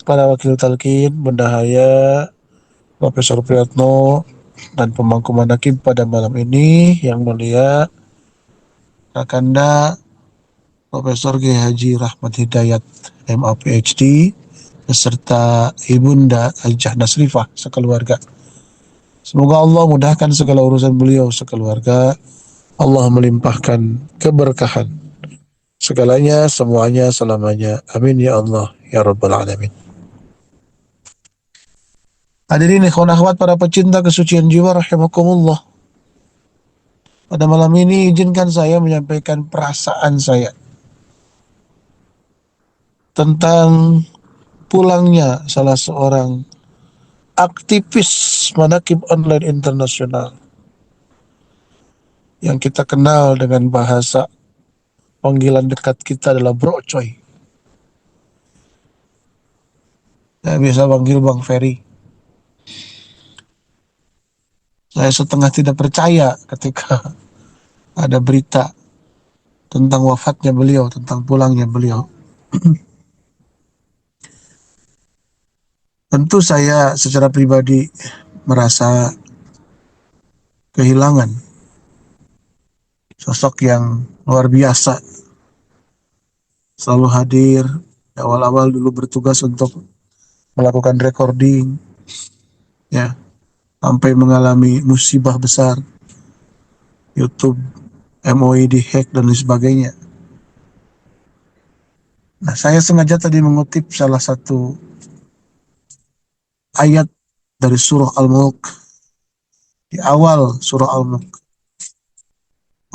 para wakil talqin, Bendahaya, Profesor Priyatno, dan pemangku manakim pada malam ini yang mulia Kakanda Profesor Kiai Haji Rahmat Hidayat MA PhD beserta Ibunda Hajah Nasrifah sekeluarga. Semoga Allah mudahkan segala urusan beliau sekeluarga. Allah melimpahkan keberkahan segalanya, semuanya, selamanya. Amin ya Allah ya Rabbal Alamin. Hadirin ikhwan akhwat para pecinta kesucian jiwa rahimakumullah. Pada malam ini izinkan saya menyampaikan perasaan saya tentang pulangnya salah seorang aktivis manakib online internasional yang kita kenal dengan bahasa panggilan dekat kita adalah Bro Coy. Saya biasa panggil Bang Ferry. Saya setengah tidak percaya ketika ada berita tentang wafatnya beliau, tentang pulangnya beliau. Tentu saya secara pribadi merasa kehilangan sosok yang luar biasa, selalu hadir. Awal-awal dulu bertugas untuk melakukan recording, ya, sampai mengalami musibah besar, YouTube, MOI dihack dan lain sebagainya. Nah, saya sengaja tadi mengutip salah satu ayat dari surah Al-Mulk. Di awal surah Al-Mulk,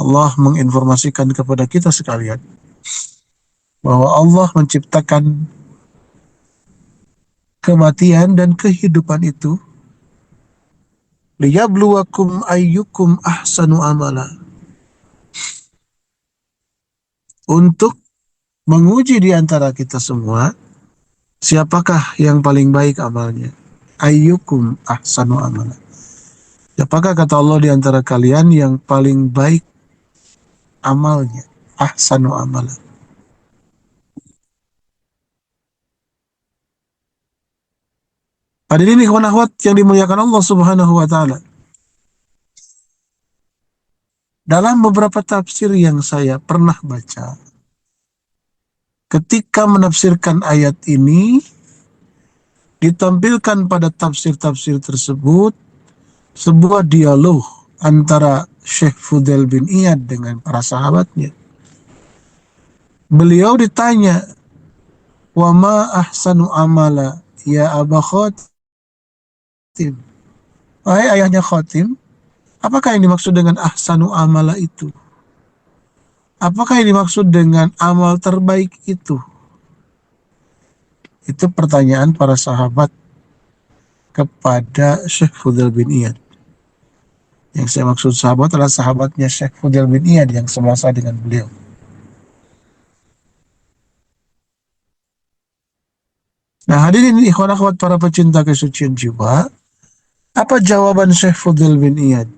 Allah menginformasikan kepada kita sekalian bahwa Allah menciptakan kematian dan kehidupan itu liyabluwakum ayyukum ahsanu amala, untuk menguji di antara kita semua siapakah yang paling baik amalnya. Ayyukum ahsanu amala, siapakah kata Allah di antara kalian yang paling baik amalnya. Ahsanu amala. Hadirin ikhwan akhwat yang dimuliakan Allah Subhanahu wa taala. Dalam beberapa tafsir yang saya pernah baca, ketika menafsirkan ayat ini, ditampilkan pada tafsir-tafsir tersebut sebuah dialog antara Syekh Fudail bin Iyad dengan para sahabatnya. Beliau ditanya, "Wa ma ahsanu amala ya Aba Khatim?" Wahai ayahnya Khatim, apakah yang dimaksud dengan ahsanu amala itu? Apakah yang dimaksud dengan amal terbaik itu? Itu pertanyaan para sahabat kepada Syekh Fudail bin Iyad. Yang saya maksud sahabat adalah sahabatnya Syekh Fudail bin Iyad yang semasa dengan beliau. Nah, hadirin ikhwan akhwat para pecinta kesucian jiwa, apa jawaban Syekh Fudail bin Iyad?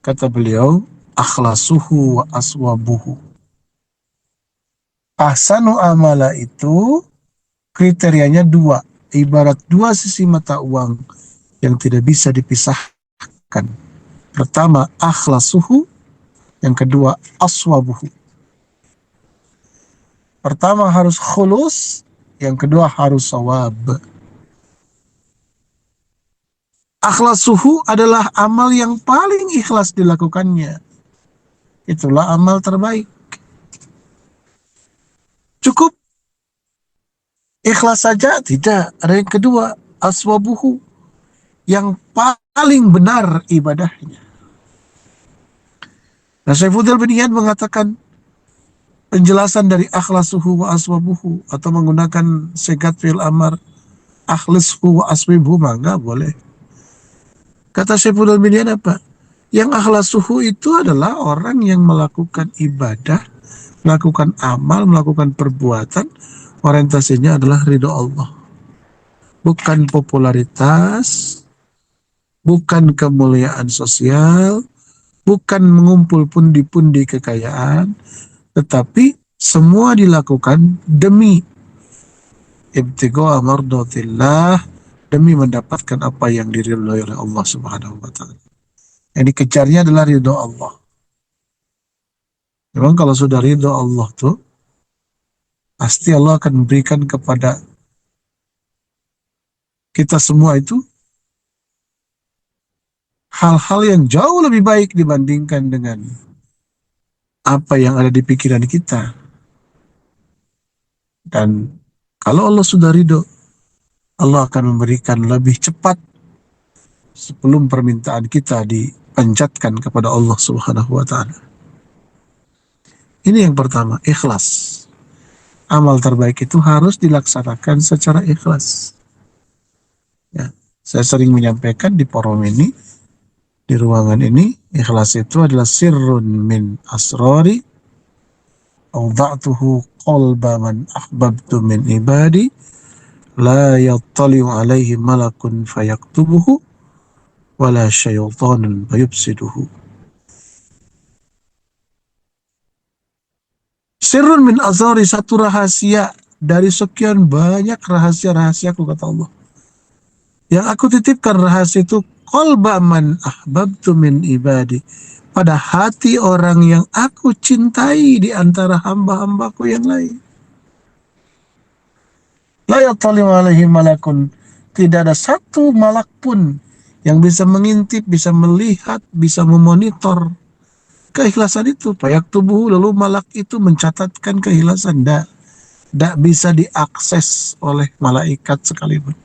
Kata beliau, akhlasuhu wa aswabuhu. Ahsanu amala itu kriterianya dua, ibarat dua sisi mata uang yang tidak bisa dipisahkan. Pertama, akhlasuhu, yang kedua, aswabuhu. Pertama harus khulus, yang kedua harus sawab. Akhlasuhu adalah amal yang paling ikhlas dilakukannya. Itulah amal terbaik. Cukup ikhlas saja? Tidak. Ada yang kedua, aswabuhu, yang paling benar ibadahnya. Nah, Syekh Fudail bin Iyad mengatakan penjelasan dari akhlasuhu wa aswabuhu, atau menggunakan segat fi'il amar akhlishu wa aswibhu, maka boleh. Kata Syekh Fudail bin Iyad apa? Yang akhlasuhu itu adalah orang yang melakukan ibadah, melakukan amal, melakukan perbuatan, orientasinya adalah ridho Allah. Bukan popularitas, bukan kemuliaan sosial, bukan mengumpul pundi-pundi kekayaan, tetapi semua dilakukan demi ibtigha'a mardatillah, demi mendapatkan apa yang diridhoi oleh Allah Subhanahu wa taala. Yang dikejarnya adalah ridho Allah. Memang kalau sudah ridho Allah tuh, pasti Allah akan memberikan kepada kita semua itu hal-hal yang jauh lebih baik dibandingkan dengan apa yang ada di pikiran kita. Dan kalau Allah sudah ridho, Allah akan memberikan lebih cepat sebelum permintaan kita dipanjatkan kepada Allah Subhanahu wa taala. Ini yang pertama, ikhlas. Amal terbaik itu harus dilaksanakan secara ikhlas. Ya, saya sering menyampaikan di forum ini, di ruangan ini, ikhlas itu adalah sirrun min asrari awda'tuhu qalba man ahbabtu min ibadi la yattali'u alaihi malakun fayaktubuhu wala syaitanun fayufsiduhu. Sirrun min azari, satu rahasia dari sekian banyak rahasia-rahasiaku, kata Allah. Yang aku titipkan rahasia itu qalba man ahbabtu min ibadi, pada hati orang yang aku cintai di antara hamba-hambaku yang lain. La yattali'u alaihi malakun, tidak ada satu malak pun yang bisa mengintip, bisa melihat, bisa memonitor keikhlasan itu. Payak tubuh, lalu malak itu mencatatkan keikhlasan. Tidak bisa diakses oleh malaikat sekalipun.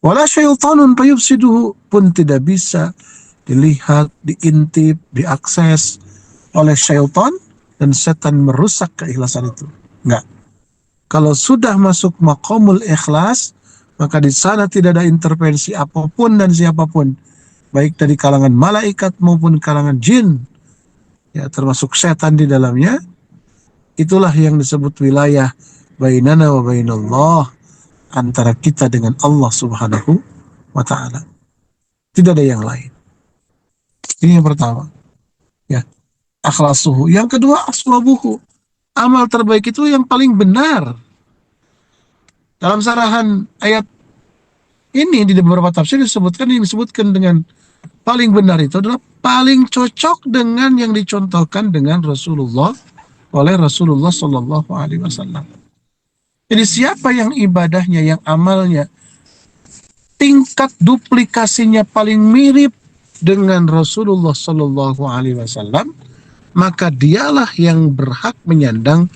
Wala syaitanun fayufsiduhu, pun tidak bisa dilihat, diintip, diakses oleh syaitan, dan setan merusak keikhlasan itu. Enggak. Kalau sudah masuk maqamul ikhlas, maka di sana tidak ada intervensi apapun dan siapapun, baik dari kalangan malaikat maupun kalangan jin, ya termasuk setan di dalamnya. Itulah yang disebut wilayah bainana wa bainallah, antara kita dengan Allah Subhanahu wa taala. Tidak ada yang lain. Ini yang pertama. Ya, akhlasuhu. Yang kedua, aswabuhu. Amal terbaik itu yang paling benar. Dalam sarahan ayat ini di beberapa tafsir disebutkan dengan paling benar itu adalah paling cocok dengan yang dicontohkan dengan Rasulullah, oleh Rasulullah Sallallahu Alaihi Wasallam. Jadi siapa yang ibadahnya, yang amalnya tingkat duplikasinya paling mirip dengan Rasulullah Sallallahu Alaihi Wasallam, maka dialah yang berhak menyandang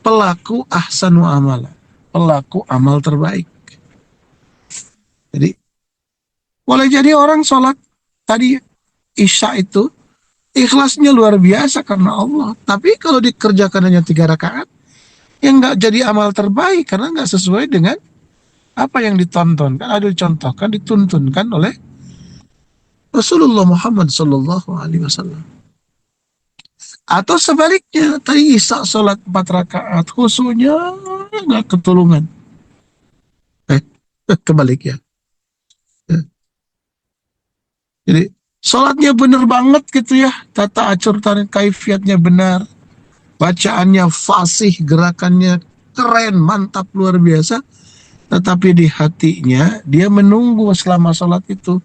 pelaku ahsanu amala, pelaku amal terbaik. Jadi boleh jadi orang sholat tadi Isya itu ikhlasnya luar biasa karena Allah, tapi kalau dikerjakan hanya 3 rakaat, yang nggak jadi amal terbaik karena nggak sesuai dengan apa yang ditonton, kan ada dicontohkan, dituntunkan oleh Rasulullah Muhammad Sallallahu Alaihi Wasallam. Atau sebaliknya, tadi Isya sholat 4 rakaat, khusyuknya nggak ketulungan. Kebalik ya. Jadi sholatnya benar banget gitu ya, tata acur kaifiatnya benar, bacaannya fasih, gerakannya keren, mantap, luar biasa. Tetapi di hatinya dia menunggu selama sholat itu,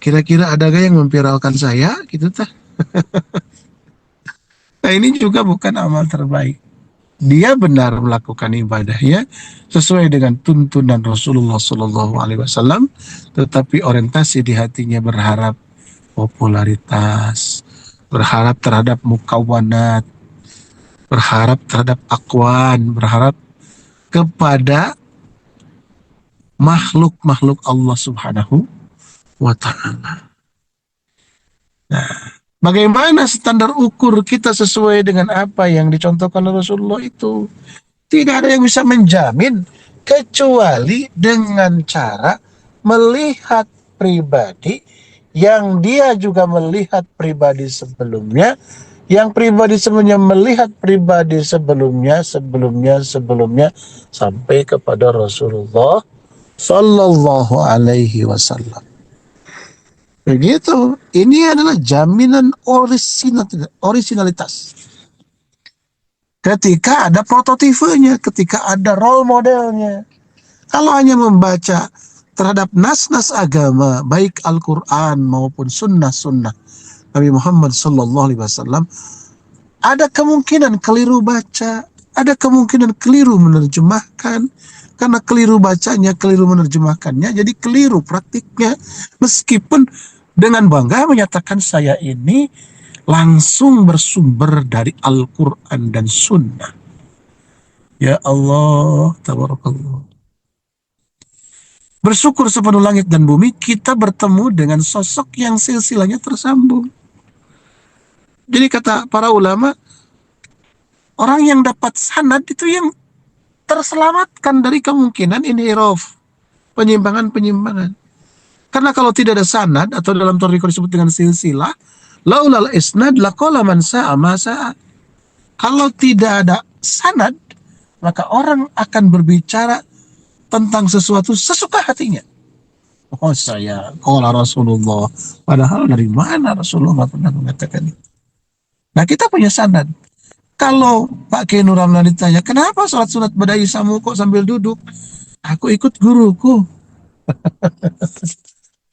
kira-kira ada gak yang memviralkan saya gitu tah. Nah ini juga bukan amal terbaik. Dia benar melakukan ibadahnya sesuai dengan tuntunan Rasulullah Sallallahu Alaihi Wasallam, tetapi orientasi di hatinya berharap popularitas, berharap terhadap mukawanat, berharap terhadap akwan, berharap kepada makhluk-makhluk Allah Subhanahu wa Ta'ala. Nah, bagaimana standar ukur kita sesuai dengan apa yang dicontohkan oleh Rasulullah itu? Tidak ada yang bisa menjamin kecuali dengan cara melihat pribadi yang dia juga melihat pribadi sebelumnya, yang pribadi sebelumnya melihat pribadi sebelumnya sampai kepada Rasulullah Sallallahu Alaihi Wasallam. Begitu. Ini adalah jaminan orisinalitas. ketika ada prototipenya, ketika ada role modelnya. Kalau hanya membaca terhadap nas-nas agama, baik Al-Quran maupun sunnah-sunnah Nabi Muhammad SAW, ada kemungkinan keliru baca, ada kemungkinan keliru menerjemahkan, karena keliru bacanya, keliru menerjemahkannya, jadi keliru praktiknya. Meskipun dengan bangga menyatakan saya ini langsung bersumber dari Al-Quran dan Sunnah. Ya Allah, tabarakallah. Bersyukur sepenuh langit dan bumi kita bertemu dengan sosok yang silsilahnya tersambung. Jadi kata para ulama, orang yang dapat sanad itu yang terselamatkan dari kemungkinan inhiraf, penyimpangan-penyimpangan. Karena kalau tidak ada sanad, atau dalam toriko disebut dengan silsilah, laulal isnad laqala man sa'a ma sa'a. Kalau tidak ada sanad, maka orang akan berbicara tentang sesuatu sesuka hatinya. Oh saya, qala Rasulullah. Padahal dari mana Rasulullah pernah mengatakan itu. Nah kita punya sanad. Kalau Pak Kiai Nur Ramlan ditanya, kenapa sholat sunat badai samu kok sambil duduk? Aku ikut guruku.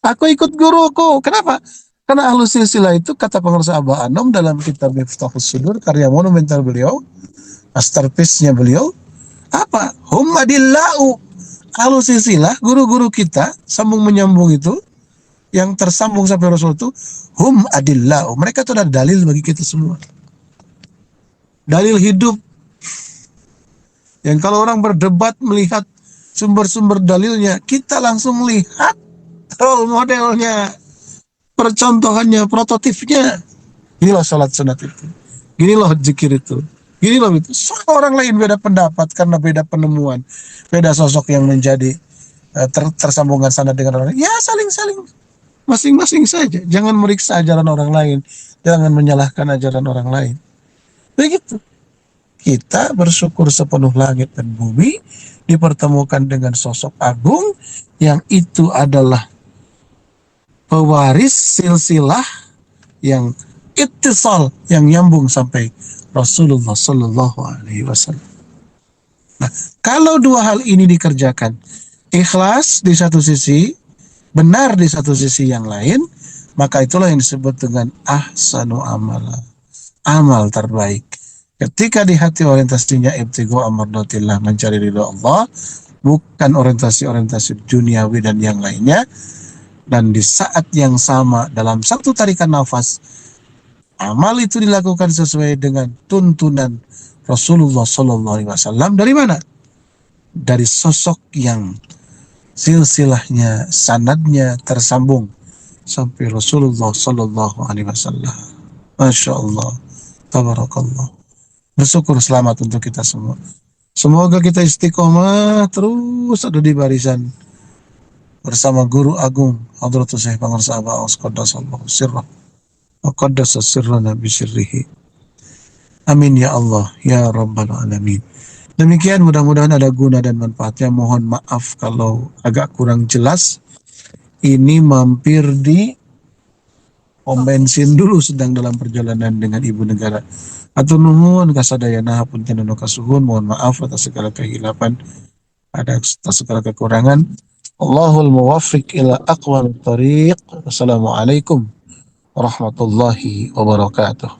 Aku ikut guruku. Kenapa? Karena ahlu silsilah itu, kata pengarang Abah Anom dalam kitab Miftahus Sudur, karya monumental beliau, masterpiece-nya beliau, apa? Hum adillau. Ahlu silsilah, guru-guru kita, sambung menyambung itu, yang tersambung sampai Rasul itu, hum adillau. Mereka itu ada dalil bagi kita semua. Dalil hidup. Yang kalau orang berdebat melihat sumber-sumber dalilnya, kita langsung melihat role modelnya, percontohannya, prototipnya. Inilah salat sunat itu. Inilah zikir itu. Inilah itu. Soal orang lain beda pendapat karena beda penemuan, beda sosok yang menjadi tersambungan sana dengan orang lain. Ya saling-saling, masing-masing saja. Jangan meriksa ajaran orang lain, jangan menyalahkan ajaran orang lain. Begitu. Kita bersyukur sepenuh langit dan bumi dipertemukan dengan sosok agung yang itu adalah pewaris silsilah yang ittisal, yang nyambung sampai Rasulullah Sallallahu Alaihi Wasallam. Nah, kalau dua hal ini dikerjakan, ikhlas di satu sisi, benar di satu sisi yang lain, maka itulah yang disebut dengan ahsanu amala, amal terbaik. Ketika di hati orientasinya ibtighu amradatillah, mencari ridha Allah, bukan orientasi-orientasi duniawi dan yang lainnya. Dan di saat yang sama dalam satu tarikan nafas, amal itu dilakukan sesuai dengan tuntunan Rasulullah Sallallahu Alaihi Wasallam. Dari mana? Dari sosok yang silsilahnya, sanadnya tersambung sampai Rasulullah Sallallahu Alaihi Wasallam. Masya Allah, tabarakallah. Bersyukur selamat untuk kita semua. Semoga kita istiqomah terus ada di barisan bersama Guru Agung Hadratus Syekh Pangarsa Abah Aus Qaddasallahu sirrah wa qaddasa sirrana bisirrihi. Amin ya Allah ya Rabbal Alamin. Demikian, mudah-mudahan ada guna dan manfaatnya. Mohon maaf kalau agak kurang jelas. Ini mampir di pom bensin dulu, sedang dalam perjalanan dengan ibu negara. Atur nuhun kasadayana hapunten anu kasuhun. Mohon maaf atas segala kehilapan, atas segala kekurangan. Allahul muwaffiq ila aqwamit thariq. Wassalamualaikum warahmatullahi wabarakatuh.